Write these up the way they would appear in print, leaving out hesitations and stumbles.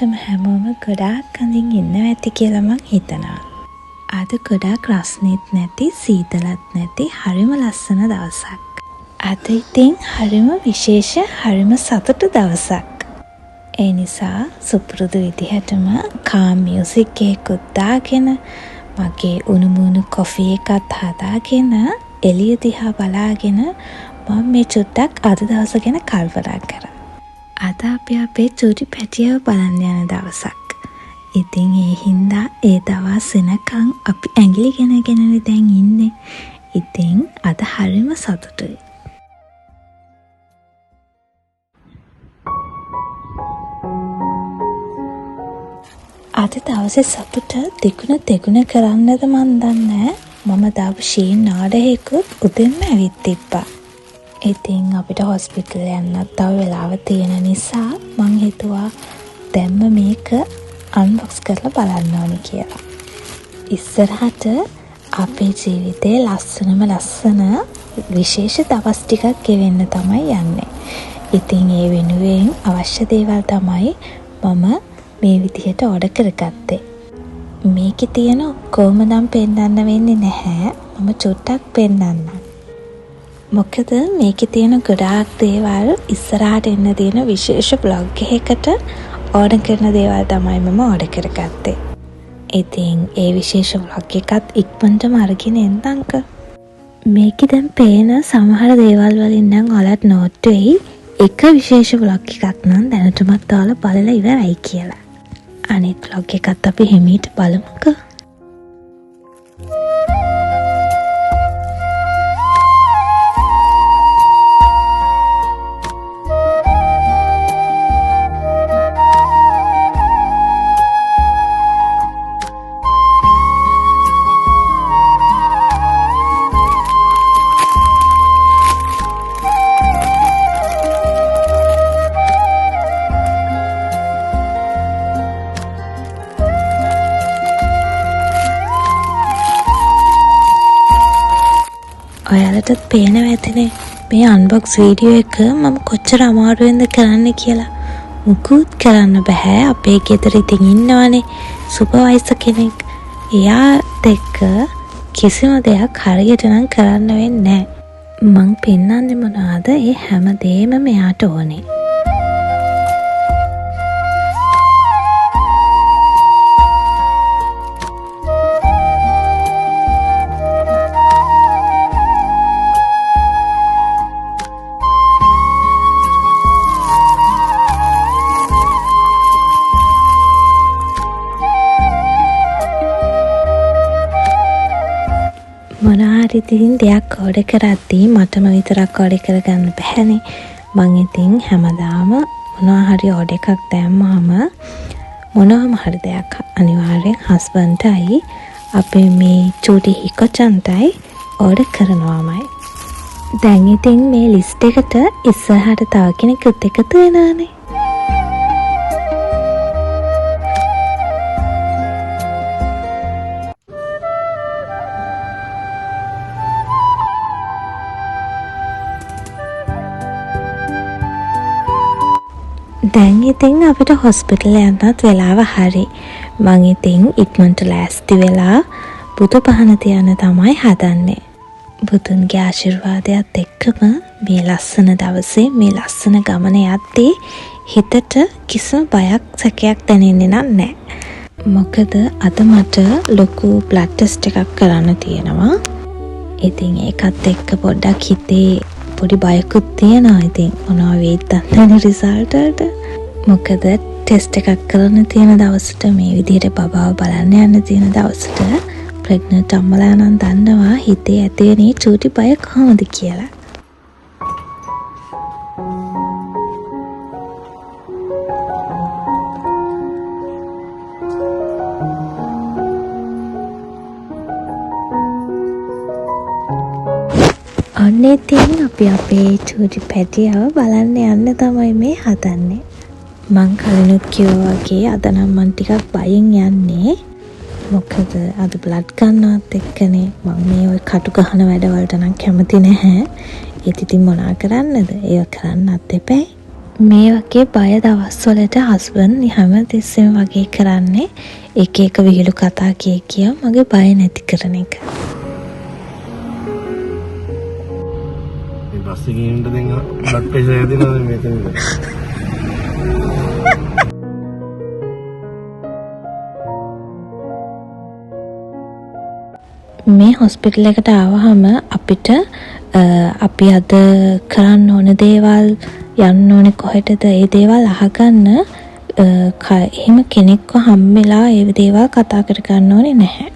ඇත්තටම හැමෝම ගොඩාක් අඳින් ඉන්නවා ඇති කියලා මං හිතනවා. අද ගොඩාක් රස්නෙත් නැති සීතලත් නැති හරිම ලස්සන දවසක්. අද ඉතින් හරිම විශේෂ හරිම සතුටු දවසක්. ඒ නිසා සුපුරුදු විදිහටම කාම් මියුසික් එකකුත් දාගෙන මගේ උණුමුණු කොෆි එකත් හදාගෙන එළිය දිහා බලාගෙන මම මේ චුට්ටක් අද දවස ගැන කල්පනා කරා. අද අපි අපේ චූටි පැටියව බලන්න යන දවසක්. ඉතින් ඒ හින්දා ඒ දවස් වෙනකන් අපි ඇඟිලි ගෙනගෙනනේ දැන් ඉන්නේ. ඉතින් අද හරිම සතුටුයි. අද දවසේ සතුට දෙගුණ කරන්නද මන් දන්නේ. මම දාපු ෂීන් නාඩයෙකුත් උදෙන්ම ඇවිත් තිබ්බා. ඉතින් අපිට හොස්පිටල් යන්නත් තව වෙලාව තියෙන නිසා මං හිතුවා දැම්ම මේක අන්බොක්ස් කරලා බලන්න ඕනේ කියලා. ඉස්සරහට අපේ ජීවිතේ ලස්සන විශේෂ දවස් ටිකක් ගෙවෙන්න තමයි යන්නේ. ඉතින් ඒ වෙනුවෙන් අවශ්‍ය දේවල් තමයි මම මේ විදිහට ඕඩර් කරගත්තේ. මේකේ තියෙන ඔක්කොම නම් පෙන්නන්න වෙන්නේ නැහැ. මම චුට්ටක් පෙන්නන්නම්. මොකද මේකේ තියෙන ගොඩාක් දේවල් ඉස්සරහට එන්න තියෙන විශේෂ බ්ලොග් එකකට ඕඩර් කරන දේවල් තමයි මම ඕඩර් කරගත්තේ. ඉතින් ඒ විශේෂ බ්ලොග් එකත් ඉක්මනටම අරගෙන එන්නම්ක. මේකේ දැන් පේන සමහර දේවල් වලින් නම් ඔයාලට නෝට් වෙයි එක විශේෂ බ්ලොග් එකක් නම් දැනටමත් ඔයාලා බලලා ඉවරයි කියලා. අනිත් බ්ලොග් එකත් අපි හිමීට බලමුකෝ. ඔයාලටත් පේනවා ඇතිනේ මේ අන්බොක්ස් වීඩියෝ එක මම කොච්චර අමාරුවෙන්ද කරන්න කියලා. මුකුත් කරන්න බෑ. අපේ ගෙදර ඉතින් ඉන්නවනේ සුපර්වයිසර් කෙනෙක්. එයාත් එක්ක කිසිම දෙයක් හරියට නම් කරන්න වෙන්නේ නැහැ. මං පෙන්නන්නේ මොනවාද? ඒ හැම දෙයක්ම මෙයාට ඕනේ. මොනවාරි ඉතින් දෙයක් ඕඩර් කරද්දී මටම විතරක් ඕඩර් කරගන්න බැහැනේ. මං ඉතින් හැමදාම මොනවා හරි ඕඩර් එකක් දැම්මම මොනවාම හරි දෙයක් අනිවාර්යෙන් හස්බන්ඩ්ටයි අපේ මේ චූටි හිකොචන්ටයි ඕඩර් කරනවාමයි. දැන් ඉතින් මේ ලිස්ට් එකට ඉස්සරහට තව කෙනෙකුත් එකතු වෙනානේ. දැන් ඉතින් අපිට හොස්පිටල් යන්නත් වෙලාව හරි. මං ඉතින් ඉක්මනට ලෑස්ති වෙලා බුදු පහන තියන්න තමයි හදන්නේ. බුදුන්ගේ ආශිර්වාදයත් එක්කම මේ ලස්සන දවසේ මේ ලස්සන ගමන යද්දී හිතට කිසිම බයක් සැකයක් දැනෙන්නේ නැහැ. මොකද අද මට ලොකු බ්ලඩ් ටෙස්ට් එකක් කරන්න තියෙනවා. ඉතින් ඒකත් එක්ක පොඩ්ඩක් හිතේ පොඩි බයකුත් තියෙනවා. ඉතින් මොනවා වෙයිද දන්නේ රිසල්ට් වලට. මොකද ටෙස්ට් එකක් කරන්න තියෙන දවසට මේ විදිහට බබාව බලන්න යන්න තියෙන දවසට ප්‍රෙග්නන්ට් අම්මලා නම් දන්නවා හිතේ ඇතිවෙන චූටි බය කොහොමද කියලා. ඔන්න ඉතින් අපි අපේ චූටි පැටියව බලන්න යන්න තමයි මේ හදන්නේ. මං කලිනුත් කිව්වා වගේ අද නම් මං ටිකක් බයෙන් යන්නේ. මොකද අද බ්ලඩ් ගන්නවත් එක්කනේ මම මේ ඔය කටු ගහන වැඩවලට නම් කැමති නැහැ. ඒත් ඉතින් මොනා කරන්නද? ඒව කරන්නත් එපැයි. මේ වගේ බය දවස්වලට හස්බන්ඩ් හැම තිස්සෙම වගේ කරන්නේ එක එක විහිළු කතා කිය මගේ බය නැති කරන එක. මේ බස් එකේ ඉන්න දෙන්න බ්ලඩ් ප්‍රෙෂර් හැදෙනවද මෙතන? මේ හොස්පිටල් එකට ආවහම අපිට අපි අද කරන්න ඕන දේවල් යන්න ඕනේ කොහෙටද ඒ දේවල් අහගන්න එහෙම කෙනෙක්ව හම්බෙලා ඒ දේවල් කතා කරගන්න ඕනේ නැහැ.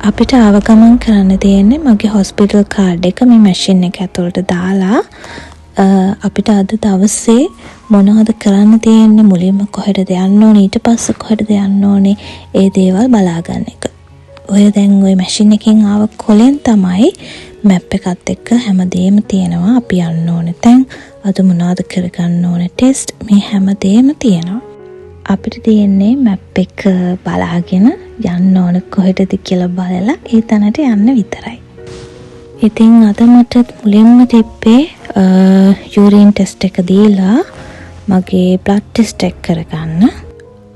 අපිට ආව ගමන් කරන්න තියෙන්නේ මගේ හොස්පිටල් කාඩ් එක මේ මැෂින් එක ඇතුළට දාලා අපිට අද දවසේ මොනවද කරන්න තියෙන්නේ මුලින්ම කොහෙටද යන්න ඕනේ ඊට පස්සේ කොහෙටද යන්න ඕනේ ඒ දේවල් බලාගන්න එක. ඔය දැන් ওই මැෂින් එකෙන් ආව කොලෙන් තමයි මැප් එකත් එක්ක හැමදේම තියෙනවා අපි යන්න ඕනේ තැන් අද මොනවද කරගන්න ඕනේ ටෙස්ට් මේ හැමදේම තියෙනවා අපිට තියෙන්නේ මැප් එක බලාගෙන යන්න ඕන කොහෙටද කියලා බලලා ඒ තැනට යන්න විතරයි. ඉතින් අද මට මුලින්ම තිබ්බේ යූරින් ටෙස්ට් එක දීලා මගේ බ්ලඩ් ටෙස්ට් එක කරගන්න.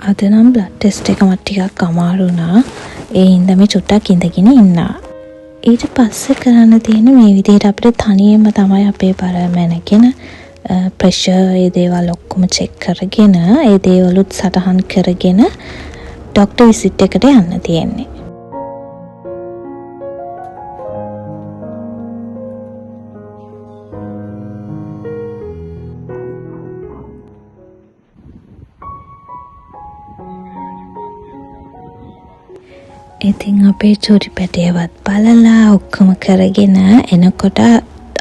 අද නම් බ්ලඩ් ටෙස්ට් එක මට ටිකක් අමාරු වුණා. ඒ හින්දා මේ චුට්ටක් ඉඳගෙන ඉන්නවා. ඊට පස්සේ කරන්න තියෙන මේ විදිහට අපිට තනියම තමයි අපේ බර මැනගෙන ප්‍රෙෂර් ඒ දේවල් ඔක්කොම චෙක් කරගෙන ඒ දේවලුත් සටහන් කරගෙන ડોක්ටර් විසිට් එකට යන්න තියෙන්නේ. ඉතින් අපේ චූටි පැටියවත් බලලා ඔක්කොම කරගෙන එනකොට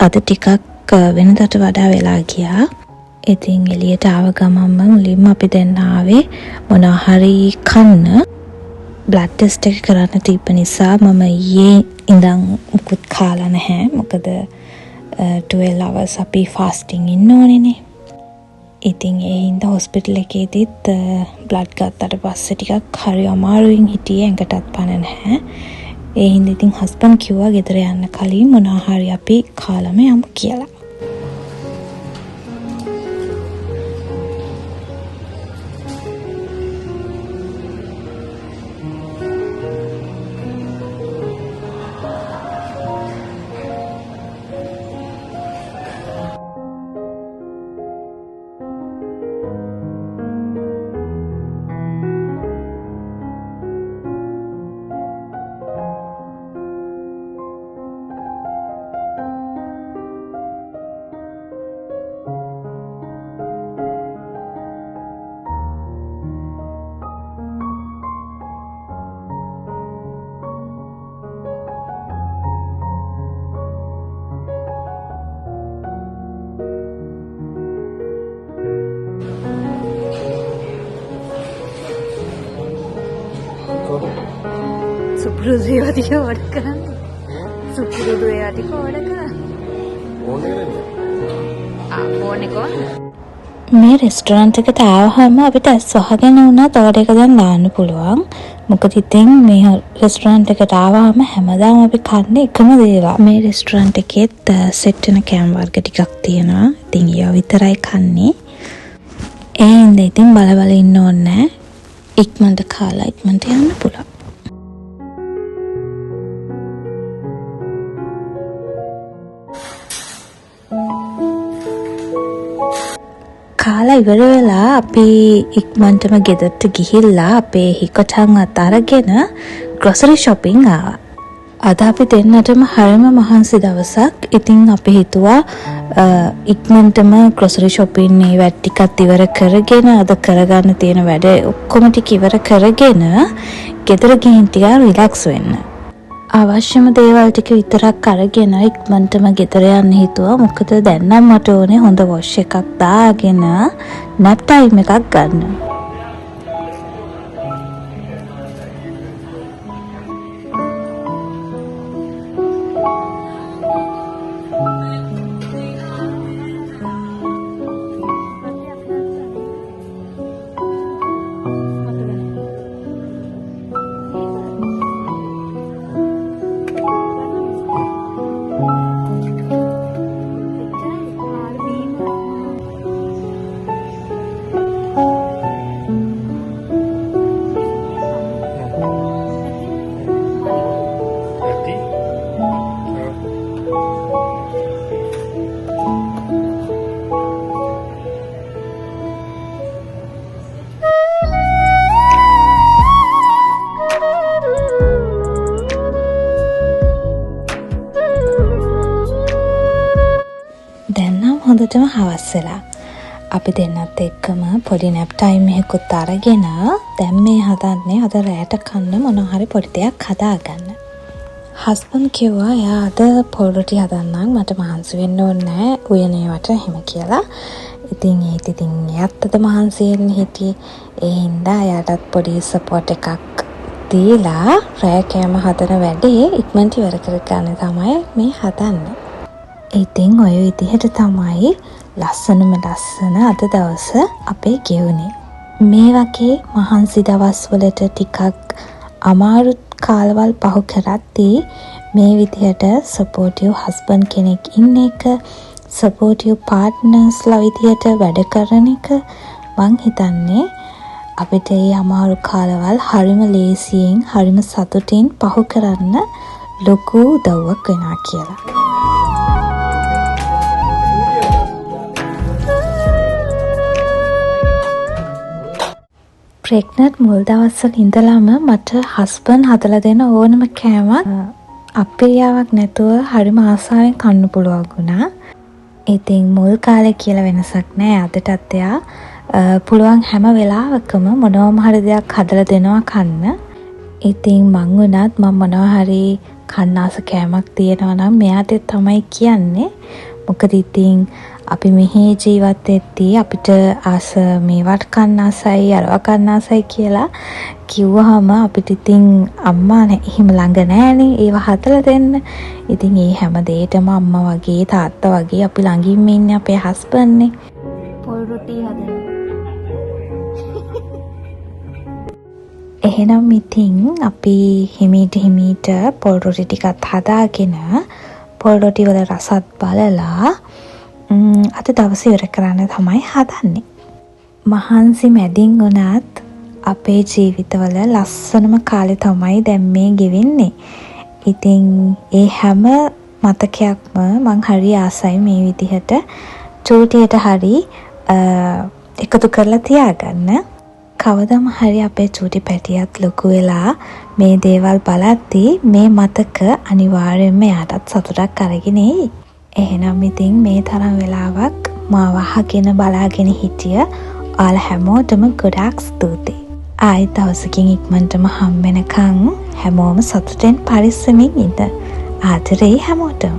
අද ටිකක් වෙනදට වඩා වෙලා ගියා. ඉතින් එළියට ආව ගමන්ම මුලින්ම අපි දෙන්න ආවේ මොනවා හරි කන්න. බ්ලඩ් ටෙස්ට් එක කරන්න තිබ්බ නිසා මම ඊයේ ඉඳන් මුකුත් කාලා නැහැ. මොකද 12 hours අපි ෆාස්ටිං ඉන්න ඕනේනේ. ඉතින් ඒ හින්දා හොස්පිටල් එකේදීත් බ්ලඩ් ගත්තට පස්සේ ටිකක් හරි අමාරුවෙන් හිටියේ ඇඟටත් පණ නැහැ. ඒ හින්දා ඉතින් හස්බන්ඩ් කිව්වා ගෙදර යන්න කලින් මොනවා හරි අපි කාලම යමු කියලා. සුපුරුදු ඒවා ටික ඕඩර් කරන්න. සුපුරුදු ඒවා ටික ඕඩර් කරන්න. මේ රෙස්ටොරන්ට් එකට ආවහම අපිට ඇස් වහගෙන වුණත් ඕඩර් එක දැන් දාන්න පුළුවන්. මොකද ඉතින් මේ රෙස්ටොරන්ට් එකට ආවහම හැමදාම අපි කන්නේ එකම දේවල්. මේ රෙස්ටොරන්ට් එකෙත් සෙට් වෙන කෑම වර්ග ටිකක් තියෙනවා. ඉතින් ඒවා විතරයි කන්නේ. ඒ හින්දා ඉතින් බල ඉන්න ඕනේ නැහැ. ඉක්මනට කාලා ඉක්මනට යන්න පුළුවන්. කාලා ඉවර වෙලා අපි ඉක්මනටම ගෙදරට ගිහිල්ලා අපේ හිකොටන් අත අරගෙන ග්‍රොසරි shopping ආවා. අද අපි දෙන්නටම හරිම මහන්සි දවසක්. ඉතින් අපි හිතුවා ඉක්මනටම ග්‍රොසරි shopping මේ වැඩ ටිකත් ඉවර කරගෙන අද කරගන්න තියෙන වැඩ ඔක්කොම ටික ඉවර කරගෙන ගෙදර ගිහින් ටිකක් රිලැක්ස් වෙන්න. අවශ්‍යම දේවල් ටික විතරක් අරගෙන ඉක්මනටම ගෙදර යන්න හිතුවා. මොකද දැන් නම් මට ඕනේ හොඳ වොෂ් එකක් දාගෙන නැප් ටයිම් එකක් ගන්න. හොඳටම හවස් වෙලා. අපි දෙන්නත් එක්කම පොඩි නැප් ටයිම් එකකුත් අරගෙන දැන් මේ හදන්නේ අද රැට කන්න මොනවා හරි පොඩි දෙයක් හදාගන්න. හස්බන්ඩ් කිව්වා එයා අද පොල් රොටි හදන්නම් මට මහන්සි වෙන්න ඕනේ නැහැ උයනේවට එහෙම කියලා. ඉතින් එයාත් අද මහන්සි වෙන්න හිටියේ. ඒ හින්දා එයාටත් පොඩි සපෝට් එකක් දීලා රෑ කෑම හදන වැඩේ ඉක්මනට ඉවර කර ගන්න තමයි මේ හදන්නේ. ඉතින් ඔය විදිහට තමයි ලස්සනම ලස්සන අද දවස අපේ ගෙවුනේ. මේ වගේ මහන්සි දවස්වලට ටිකක් අමාරු කාලවල් පහු කරද්දී මේ විදිහට සපෝටිව් හස්බන්ඩ් කෙනෙක් ඉන්න එක, සපෝටිව් පාර්ට්නර්ස්ලා විදිහට වැඩ කරන එක මං හිතන්නේ අපිට මේ අමාරු කාලවල් හරිම ලේසියෙන් හරිම සතුටින් පහු කරන්න ලොකු උදව්වක් වෙනවා කියලා. ප්‍රෙග්නන්ට් මුල් දවස්වල ඉඳලම මට හස්බන්ඩ් හදලා දෙන ඕනම කෑමක් අප්‍රියාවක් නැතුව හරිම ආසාවෙන් කන්න පුළුවන් වුණා. ඉතින් මුල් කාලේ කියලා වෙනසක් නැහැ. අදටත් එයා පුළුවන් හැම වෙලාවකම මොනවම හරි දෙයක් හදලා දෙනවා කන්න. ඉතින් මං වුණත් මම මොනවා හරි කන්න ආස කෑමක් තියෙනවා නම් මෙයාට තමයි කියන්නේ. මොකද ඉතින් අපි මෙහි ජීවත් වෙද්දී අපිට ආස මේවට කන්න ආසයි අරවා කන්න ආසයි කියලා කිව්වහම අපිට ඉතින් අම්මා එහෙම ළඟ නැහැනේ ඒව හදලා දෙන්න. ඉතින් ඒ හැම දෙයකම අම්මා වගේ තාත්තා වගේ අපි ළඟින්ම ඉන්නේ අපේ හස්බන්ඩ්නේ. පොල් රොටි හදන්න. එහෙනම් ඉතින් අපි හිමීට පොල් රොටි ටිකක් හදාගෙන පොල් රොටි වල රසත් බලලා අද දවසේ ඉවර කරන්න තමයි හදන්නේ. මහන්සි මැදින් වුණත් අපේ ජීවිතවල ලස්සනම කාලේ තමයි දැන් මේ ගෙවෙන්නේ. ඉතින් ඒ හැම මතකයක්ම මං හරි ආසයි මේ විදිහට චූටියට හරි එකතු කරලා තියාගන්න. කවදම හරි අපේ චූටි පැටියත් ලොකු වෙලා මේ දේවල් බලද්දී මේ මතක අනිවාර්යයෙන්ම එයාටත් සතුටක් අරගෙන එයි. එහෙනම් ඉතින් මේ තරම් වෙලාවක් මාව අහගෙන බලාගෙන හිටිය ඔයාලා හැමෝටම ගොඩාක් ස්තුතියි. ආයෙත් දවසකින් ඉක්මනටම හම් වෙනකන් හැමෝම සතුටෙන් පරිස්සමින් ඉන්න. ආදරේ හැමෝටම.